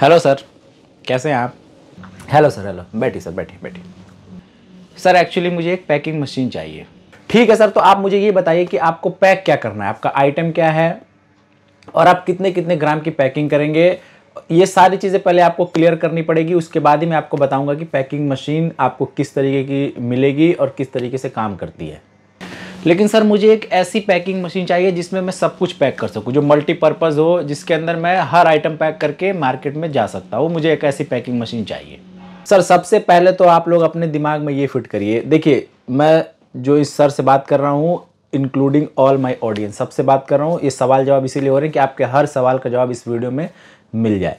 Hello sir, कैसे हैं आप? Hello sir. हेलो, बैठिए सर, बैठिए बैठिए। सर एक्चुअली मुझे एक पैकिंग मशीन चाहिए। ठीक है सर, तो आप मुझे ये बताइए कि आपको पैक क्या करना है, आपका आइटम क्या है और आप कितने कितने ग्राम की पैकिंग करेंगे। ये सारी चीज़ें पहले आपको क्लियर करनी पड़ेगी, उसके बाद ही मैं आपको बताऊंगा कि पैकिंग मशीन आपको किस तरीके की मिलेगी और किस तरीके से काम करती है। लेकिन सर मुझे एक ऐसी पैकिंग मशीन चाहिए जिसमें मैं सब कुछ पैक कर सकूं, जो मल्टीपर्पज़ हो, जिसके अंदर मैं हर आइटम पैक करके मार्केट में जा सकता हूँ। मुझे एक ऐसी पैकिंग मशीन चाहिए। सर सबसे पहले तो आप लोग अपने दिमाग में ये फिट करिए। देखिए, मैं जो इस सर से बात कर रहा हूँ, इंक्लूडिंग ऑल माय ऑडियंस, सबसे बात कर रहा हूँ। ये सवाल जवाब इसीलिए हो रहे हैं कि आपके हर सवाल का जवाब इस वीडियो में मिल जाए।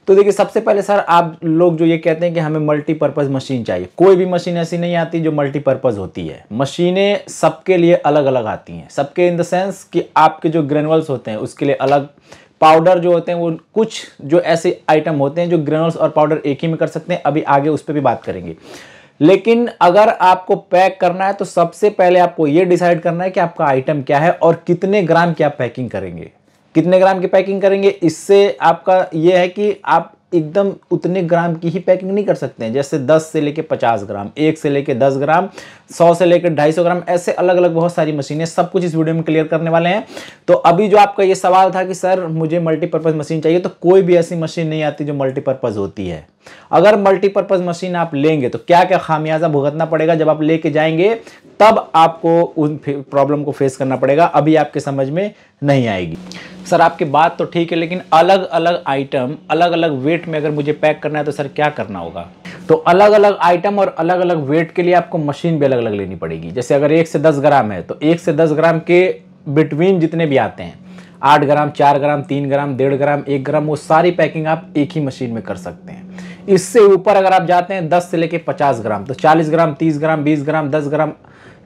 तो देखिए, सबसे पहले सर, आप लोग जो ये कहते हैं कि हमें मल्टीपर्पज़ मशीन चाहिए, कोई भी मशीन ऐसी नहीं आती जो मल्टीपर्पज़ होती है। मशीनें सबके लिए अलग अलग आती हैं। सबके इन द सेंस कि आपके जो ग्रेनुअल्स होते हैं उसके लिए अलग, पाउडर जो होते हैं वो कुछ जो ऐसे आइटम होते हैं जो ग्रेनुअल्स और पाउडर एक ही में कर सकते हैं। अभी आगे उस पर भी बात करेंगे। लेकिन अगर आपको पैक करना है तो सबसे पहले आपको ये डिसाइड करना है कि आपका आइटम क्या है और कितने ग्राम की आप पैकिंग करेंगे। कितने ग्राम की पैकिंग करेंगे, इससे आपका ये है कि आप एकदम उतने ग्राम की ही पैकिंग नहीं कर सकते हैं। जैसे 10 से लेके 50 ग्राम, 1 से लेके 10 ग्राम, 100 से लेके 250 ग्राम, ऐसे अलग अलग बहुत सारी मशीनें, सब कुछ इस वीडियो में क्लियर करने वाले हैं। तो अभी जो आपका ये सवाल था कि सर मुझे मल्टीपर्पज़ मशीन चाहिए, तो कोई भी ऐसी मशीन नहीं आती जो मल्टीपर्पज़ होती है। अगर मल्टीपर्पज़ मशीन आप लेंगे तो क्या क्या खामियाजा भुगतना पड़ेगा, जब आप लेके जाएंगे तब आपको उन प्रॉब्लम को फेस करना पड़ेगा। अभी आपके समझ में नहीं आएगी। सर आपकी बात तो ठीक है, लेकिन अलग अलग आइटम अलग अलग वेट में अगर मुझे पैक करना है तो सर क्या करना होगा? तो अलग अलग आइटम और अलग अलग वेट के लिए आपको मशीन भी अलग अलग लेनी पड़ेगी। जैसे अगर 1 से 10 ग्राम है तो 1 से 10 ग्राम के बिटवीन जितने भी आते हैं, 8 ग्राम, 4 ग्राम, 3 ग्राम, 1.5 ग्राम, 1 ग्राम, वो सारी पैकिंग आप एक ही मशीन में कर सकते हैं। इससे ऊपर अगर आप जाते हैं 10 से लेके 50 ग्राम, तो 40 ग्राम, 30 ग्राम, 20 ग्राम, 10 ग्राम,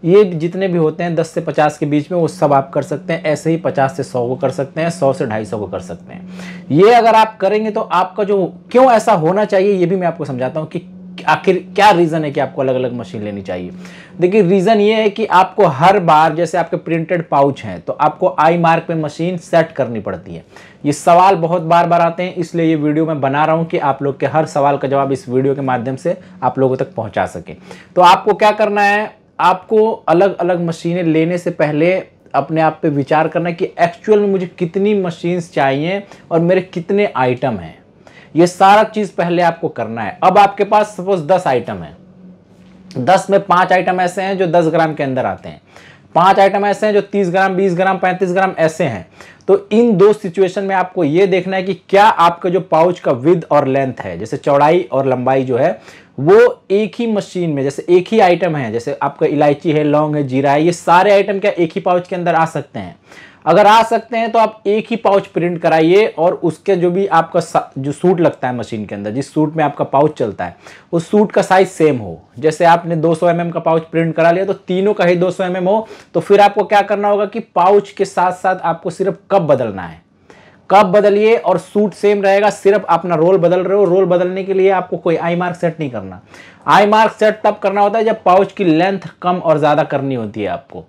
ये जितने भी होते हैं 10 से 50 के बीच में, वो सब आप कर सकते हैं। ऐसे ही 50 से 100 को कर सकते हैं, 100 से 250 को कर सकते हैं। ये अगर आप करेंगे तो आपका जो, क्यों ऐसा होना चाहिए ये भी मैं आपको समझाता हूँ कि आखिर क्या रीज़न है कि आपको अलग अलग मशीन लेनी चाहिए। देखिए, रीज़न ये है कि आपको हर बार, जैसे आपके प्रिंटेड पाउच हैं तो आपको आई मार्क पे मशीन सेट करनी पड़ती है। ये सवाल बहुत बार बार आते हैं, इसलिए ये वीडियो मैं बना रहा हूँ कि आप लोग के हर सवाल का जवाब इस वीडियो के माध्यम से आप लोगों तक पहुँचा सके। तो आपको क्या करना है, आपको अलग अलग मशीनें लेने से पहले अपने आप पे विचार करना है कि एक्चुअल में मुझे कितनी मशीन्स चाहिए और मेरे कितने आइटम हैं। ये सारा चीज़ पहले आपको करना है। अब आपके पास सपोज 10 आइटम है, 10 में 5 आइटम ऐसे हैं जो 10 ग्राम के अंदर आते हैं, 5 आइटम ऐसे हैं जो 30 ग्राम, 20 ग्राम, 35 ग्राम ऐसे हैं। तो इन दो सिचुएशन में आपको ये देखना है कि क्या आपका जो पाउच का विड्थ और लेंथ है, जैसे चौड़ाई और लंबाई जो है, वो एक ही मशीन में, जैसे एक ही आइटम है, जैसे आपका इलायची है, लौंग है, जीरा है, ये सारे आइटम क्या एक ही पाउच के अंदर आ सकते हैं? अगर आ सकते हैं तो आप एक ही पाउच प्रिंट कराइए और उसके जो भी आपका जो सूट लगता है मशीन के अंदर, जिस सूट में आपका पाउच चलता है, उस सूट का साइज सेम हो। जैसे आपने 200 mm का पाउच प्रिंट करा लिया तो तीनों का ही 200 mm हो। तो फिर आपको क्या करना होगा कि पाउच के साथ साथ आपको सिर्फ कप बदलना है। कप बदलिए और सूट सेम रहेगा, सिर्फ अपना रोल बदल रहे हो। रोल बदलने के लिए आपको कोई आई मार्क सेट नहीं करना। आई मार्क सेट तब करना होता है जब पाउच की लेंथ कम और ज़्यादा करनी होती है आपको।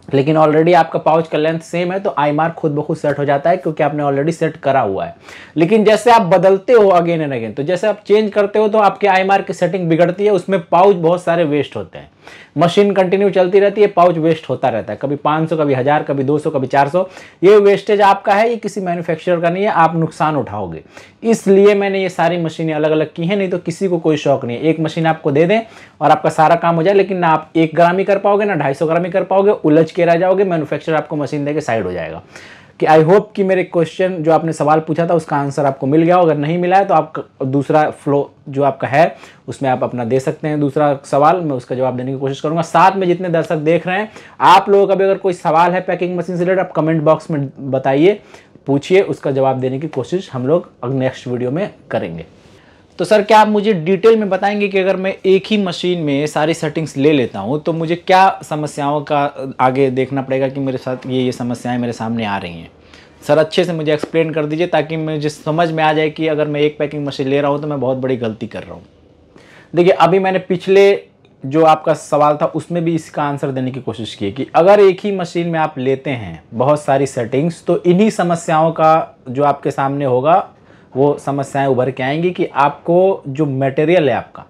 लेकिन ऑलरेडी आपका पाउच का लेंथ सेम है तो आई मार्क खुद ब खुद सेट हो जाता है, क्योंकि आपने ऑलरेडी सेट करा हुआ है। लेकिन जैसे आप बदलते हो अगेन एंड अगेन, तो जैसे आप चेंज करते हो तो आपके आई मार्क की सेटिंग बिगड़ती है, उसमें पाउच बहुत सारे वेस्ट होते हैं। मशीन कंटिन्यू चलती रहती है, पाउच वेस्ट होता रहता है, कभी 500, कभी 1000, कभी 200, कभी 400। ये वेस्टेज आपका है, ये किसी मैन्युफैक्चरर का नहीं है, आप नुकसान उठाओगे। इसलिए मैंने ये सारी मशीनें अलग अलग की हैं, नहीं तो किसी को कोई शौक नहीं है। एक मशीन आपको दे दें और आपका सारा काम हो जाए, लेकिन ना आप 1 ग्राम ही कर पाओगे, ना 250 ग्राम ही कर पाओगे, उलझ के रह जाओगे। मैन्युफैक्चरर आपको मशीन देके साइड हो जाएगा। कि आई होप कि मेरे क्वेश्चन जो आपने सवाल पूछा था उसका आंसर आपको मिल गया हो। अगर नहीं मिला है तो आप दूसरा फ्लो जो आपका है उसमें आप अपना दे सकते हैं दूसरा सवाल, मैं उसका जवाब देने की कोशिश करूंगा। साथ में जितने दर्शक देख रहे हैं, आप लोगों का भी अगर कोई सवाल है पैकिंग मशीन से रिलेटेड, आप कमेंट बॉक्स में बताइए, पूछिए, उसका जवाब देने की कोशिश हम लोग नेक्स्ट वीडियो में करेंगे। तो सर क्या आप मुझे डिटेल में बताएंगे कि अगर मैं एक ही मशीन में सारी सेटिंग्स ले लेता हूं तो मुझे क्या समस्याओं का आगे देखना पड़ेगा कि मेरे साथ ये समस्याएं मेरे सामने आ रही हैं? सर अच्छे से मुझे एक्सप्लेन कर दीजिए ताकि मुझे समझ में आ जाए कि अगर मैं एक पैकिंग मशीन ले रहा हूं तो मैं बहुत बड़ी गलती कर रहा हूं। देखिए, अभी मैंने पिछले जो आपका सवाल था उसमें भी इसका आंसर देने की कोशिश की कि अगर एक ही मशीन में आप लेते हैं बहुत सारी सेटिंग्स, तो इन्हीं समस्याओं का जो आपके सामने होगा वो समस्याएं उभर के आएंगी कि आपको जो मटेरियल है, आपका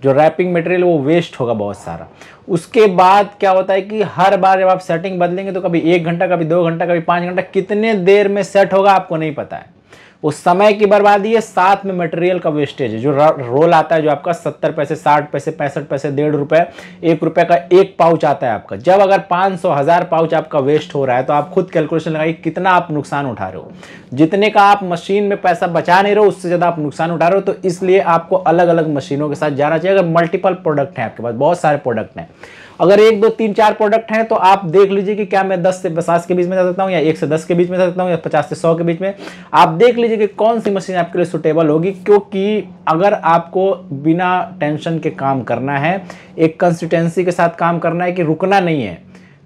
जो रैपिंग मटेरियल वो वेस्ट होगा बहुत सारा। उसके बाद क्या होता है कि हर बार जब आप सेटिंग बदलेंगे तो कभी 1 घंटा, कभी 2 घंटा, कभी 5 घंटा, कितने देर में सेट होगा आपको नहीं पता है। उस समय की बर्बादी है, साथ में मटेरियल का वेस्टेज है। जो रोल आता है जो आपका 70 पैसे, 60 पैसे, 65 पैसे, 1.5 रुपए, 1 रुपए का एक पाउच आता है आपका। जब अगर 500 1000 पाउच आपका वेस्ट हो रहा है तो आप खुद कैलकुलेशन लगाइए कितना आप नुकसान उठा रहे हो। जितने का आप मशीन में पैसा बचा नहीं रहे हो उससे ज़्यादा आप नुकसान उठा रहे हो। तो इसलिए आपको अलग अलग मशीनों के साथ जाना चाहिए। अगर मल्टीपल प्रोडक्ट हैं आपके पास, बहुत सारे प्रोडक्ट हैं, अगर 1 2 3 4 प्रोडक्ट हैं तो आप देख लीजिए कि क्या मैं 10 से 50 के बीच में जा सकता हूं, या 1 से 10 के बीच में जा सकता हूं, या 50 से 100 के बीच में। आप देख लीजिए कि कौन सी मशीन आपके लिए सुटेबल होगी, क्योंकि अगर आपको बिना टेंशन के काम करना है, एक कंसिस्टेंसी के साथ काम करना है कि रुकना नहीं है,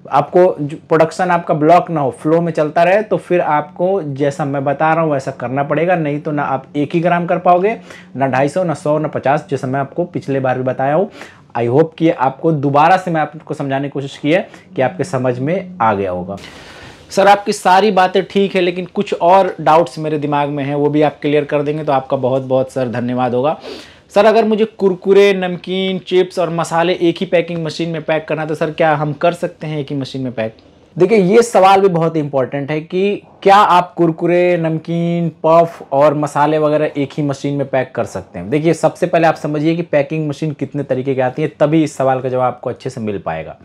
आपको प्रोडक्शन आपका ब्लॉक ना हो, फ्लो में चलता रहे, तो फिर आपको जैसा मैं बता रहा हूँ वैसा करना पड़ेगा। नहीं तो ना आप 1 ही ग्राम कर पाओगे, ना 250, ना 100, ना 50, जैसा मैं आपको पिछले बार भी बताया हूँ। आई होप कि आपको दोबारा से मैं आपको समझाने की कोशिश की है कि आपके समझ में आ गया होगा। सर आपकी सारी बातें ठीक है, लेकिन कुछ और डाउट्स मेरे दिमाग में हैं, वो भी आप क्लियर कर देंगे तो आपका बहुत बहुत सर धन्यवाद होगा। सर अगर मुझे कुरकुरे, नमकीन, चिप्स और मसाले एक ही पैकिंग मशीन में पैक करना है तो सर क्या हम कर सकते हैं एक ही मशीन में पैक? देखिए ये सवाल भी बहुत इंपॉर्टेंट है कि क्या आप कुरकुरे, नमकीन, पफ और मसाले वगैरह एक ही मशीन में पैक कर सकते हैं। देखिए सबसे पहले आप समझिए कि पैकिंग मशीन कितने तरीके की आती है, तभी इस सवाल का जवाब आपको अच्छे से मिल पाएगा।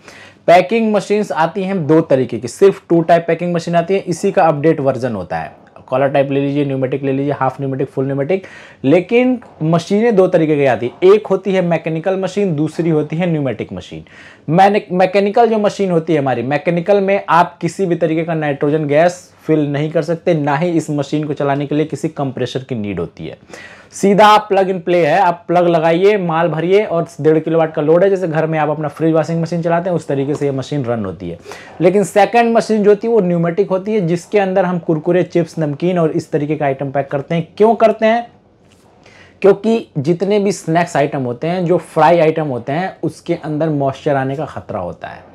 पैकिंग मशीन्स आती हैं 2 तरीके की, सिर्फ 2 टाइप पैकिंग मशीन आती है, इसी का अपडेट वर्जन होता है। कॉलर टाइप ले लीजिए, न्यूमेटिक ले लीजिए, हाफ न्यूमेटिक, फुल न्यूमेटिक। लेकिन मशीनें 2 तरीके की आती है, एक होती है मैकेनिकल मशीन, दूसरी होती है न्यूमेटिक मशीन। मैकेनिकल जो मशीन होती है हमारी, मैकेनिकल में आप किसी भी तरीके का नाइट्रोजन गैस फिल नहीं कर सकते, ना ही इस मशीन को चलाने के लिए किसी कंप्रेसर की नीड होती है। सीधा आप प्लग इन प्ले है, आप प्लग लगाइए, माल भरिए और 1.5 किलोवाट का लोड है, जैसे घर में आप अपना फ्रिज वॉशिंग मशीन चलाते हैं उस तरीके से ये मशीन रन होती है। लेकिन सेकंड मशीन जो होती है वो न्यूमेटिक होती है, जिसके अंदर हम कुरकुरे, चिप्स, नमकीन और इस तरीके का आइटम पैक करते हैं। क्यों करते हैं? क्योंकि जितने भी स्नैक्स आइटम होते हैं, जो फ्राई आइटम होते हैं, उसके अंदर मॉइस्चर आने का खतरा होता है।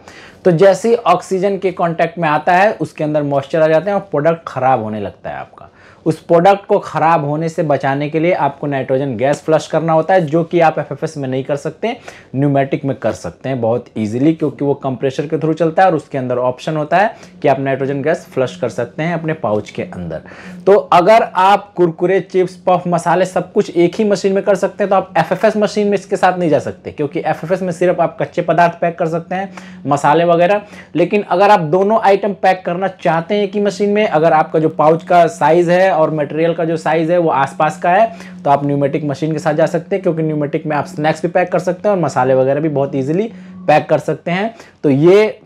तो जैसे ही ऑक्सीजन के कांटेक्ट में आता है उसके अंदर मॉइस्चर आ जाते हैं और प्रोडक्ट खराब होने लगता है आपका। उस प्रोडक्ट को खराब होने से बचाने के लिए आपको नाइट्रोजन गैस फ्लश करना होता है, जो कि आप एफएफएस में नहीं कर सकते, न्यूमेटिक में कर सकते हैं बहुत इजीली, क्योंकि वो कंप्रेसर के थ्रू चलता है और उसके अंदर ऑप्शन होता है कि आप नाइट्रोजन गैस फ्लश कर सकते हैं अपने पाउच के अंदर। तो अगर आप कुरकुरे, चिप्स, पफ, मसाले सब कुछ एक ही मशीन में कर सकते हैं तो आप एफएफएस मशीन में इसके साथ नहीं जा सकते, क्योंकि एफएफएस में सिर्फ आप कच्चे पदार्थ पैक कर सकते हैं, मसाले वगैरह। लेकिन अगर आप दोनों आइटम पैक करना चाहते हैं एक ही मशीन में, अगर आपका जो पाउच का साइज है और मटेरियल का जो साइज है वो आसपास का है, तो आप न्यूमेटिक मशीन के साथ जा सकते हैं, क्योंकि न्यूमेटिक में आप स्नैक्स भी पैक कर सकते हैं और मसाले वगैरह भी बहुत इजीली पैक कर सकते हैं। तो ये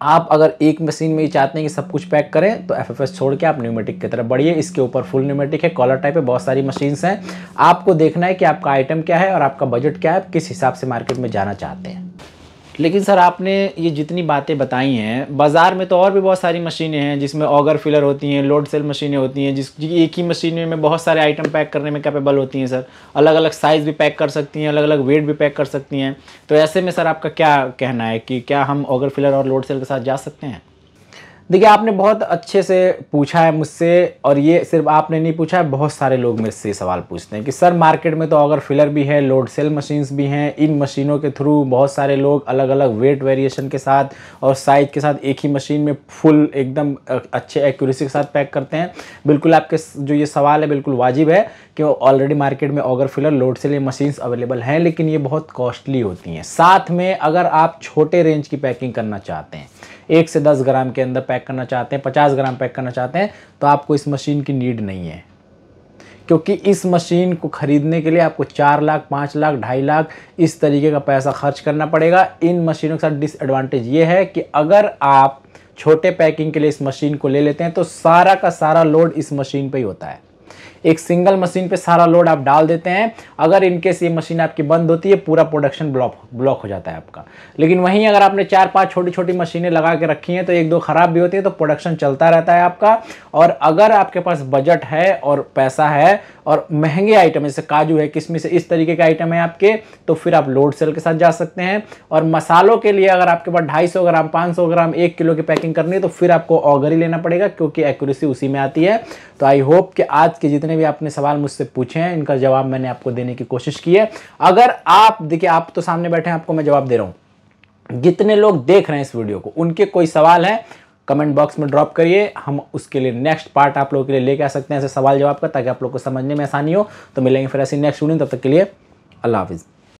आप अगर एक मशीन में ही चाहते हैं कि सब कुछ पैक करें तो एफएफएस छोड़ के आप न्यूमेटिक की तरफ बढ़िए। इसके ऊपर फुल न्यूमेटिक है, कॉलर टाइप है, बहुत सारी मशीन्स हैं। आपको देखना है कि आपका आइटम क्या है और आपका बजट क्या है, किस हिसाब से मार्केट में जाना चाहते हैं। लेकिन सर आपने ये जितनी बातें बताई हैं, बाज़ार में तो और भी बहुत सारी मशीनें हैं जिसमें ऑगर फिलर होती हैं, लोड सेल मशीनें होती हैं, जिसकी एक ही मशीन में बहुत सारे आइटम पैक करने में कैपेबल होती हैं सर। अलग अलग साइज़ भी पैक कर सकती हैं, अलग अलग वेट भी पैक कर सकती हैं। तो ऐसे में सर आपका क्या कहना है कि क्या हम ऑगर फिलर और लोड सेल के साथ जा सकते हैं? देखिए आपने बहुत अच्छे से पूछा है मुझसे, और ये सिर्फ आपने नहीं पूछा है, बहुत सारे लोग मेरे से सवाल पूछते हैं कि सर मार्केट में तो ऑगर फिलर भी है, लोड सेल मशीन्स भी हैं, इन मशीनों के थ्रू बहुत सारे लोग अलग अलग वेट वेरिएशन के साथ और साइज के साथ एक ही मशीन में फुल एकदम अच्छे एक्यूरेसी के साथ पैक करते हैं। बिल्कुल आपके जो ये सवाल है बिल्कुल वाजिब है कि ऑलरेडी मार्केट में auger filler, load cell machines available हैं, लेकिन ये बहुत कॉस्टली होती हैं। साथ में अगर आप छोटे रेंज की पैकिंग करना चाहते हैं, 1 से 10 ग्राम के अंदर पैक करना चाहते हैं, 50 ग्राम पैक करना चाहते हैं, तो आपको इस मशीन की नीड नहीं है, क्योंकि इस मशीन को खरीदने के लिए आपको 4 लाख, 5 लाख, 2.5 लाख इस तरीके का पैसा खर्च करना पड़ेगा। इन मशीनों के साथ डिसएडवांटेज ये है कि अगर आप छोटे पैकिंग के लिए इस मशीन को ले लेते हैं तो सारा का सारा लोड इस मशीन पे ही होता है। एक सिंगल मशीन पे सारा लोड आप डाल देते हैं। अगर इनकेस ये मशीन आपकी बंद होती है, पूरा प्रोडक्शन ब्लॉक हो जाता है आपका। लेकिन वहीं अगर आपने 4-5 छोटी छोटी मशीनें लगा के रखी हैं तो 1-2 खराब भी होती है, तो प्रोडक्शन चलता रहता है आपका। और अगर आपके पास बजट है और पैसा है और महंगे आइटम जैसे काजू है, किशमिश है, इस तरीके के आइटम है आपके, तो फिर आप लोड सेल के साथ जा सकते हैं। और मसालों के लिए अगर आपके पास 250 ग्राम, 500 ग्राम, 1 किलो की पैकिंग करनी है तो फिर आपको ऑगर ही लेना पड़ेगा, क्योंकि एक्यूरेसी उसी में आती है। तो आई होप कि आज के जितने जितने भी आपने सवाल मुझसे पूछे हैं इनका जवाब मैंने आपको देने की कोशिश की है। अगर आप देखिए, आप तो सामने बैठे हैं, आपको मैं जवाब दे रहा हूँ, जितने लोग देख रहे हैं इस वीडियो को उनके कोई सवाल है कमेंट बॉक्स में ड्रॉप करिए, हम उसके लिए नेक्स्ट पार्ट आप लोगों के लिए लेके आ सकते हैं ऐसे सवाल जवाब का, ताकि आप लोग को समझने में आसानी हो। तो मिलेंगे फिर ऐसी नेक्स्ट वीडियो, तब तक के लिए अल्लाह हाफिज़।